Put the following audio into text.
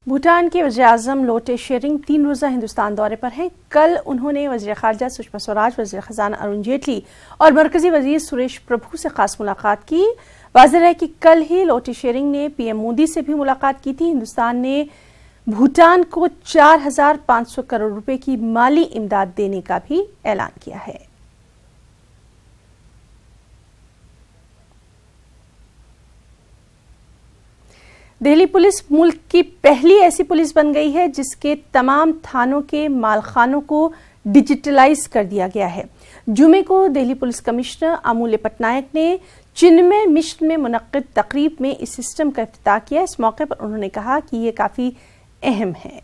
भूटान के वज़ीर-ए-आज़म लोटे शेरिंग 3 रोज़ा हिंदुस्तान दौरे पर हैं। कल उन्होंने वज़ीर ख़ारजा सुषमा स्वराज, वज़ीर ख़ज़ाना अरुण जेटली और मरकज़ी वज़ीर सुरेश प्रभु से खास मुलाकात की। वाज़ेह है कि कल ही लोटे शेरिंग ने पीएम मोदी से भी मुलाकात की थी। हिंदुस्तान ने भूटान को 4,500 करोड़ रुपए की माली इमदाद देने का भी ऐलान किया है। दिल्ली पुलिस मुल्क की पहली ऐसी पुलिस बन गई है जिसके तमाम थानों के मालखानों को डिजिटलाइज कर दिया गया है। जुमे को दिल्ली पुलिस कमिश्नर अमूल्य पटनायक ने चिन्मय मिशन में मुनक्किद तकरीब में इस सिस्टम का इफ्तिताह किया। इस मौके पर उन्होंने कहा कि ये काफी अहम है।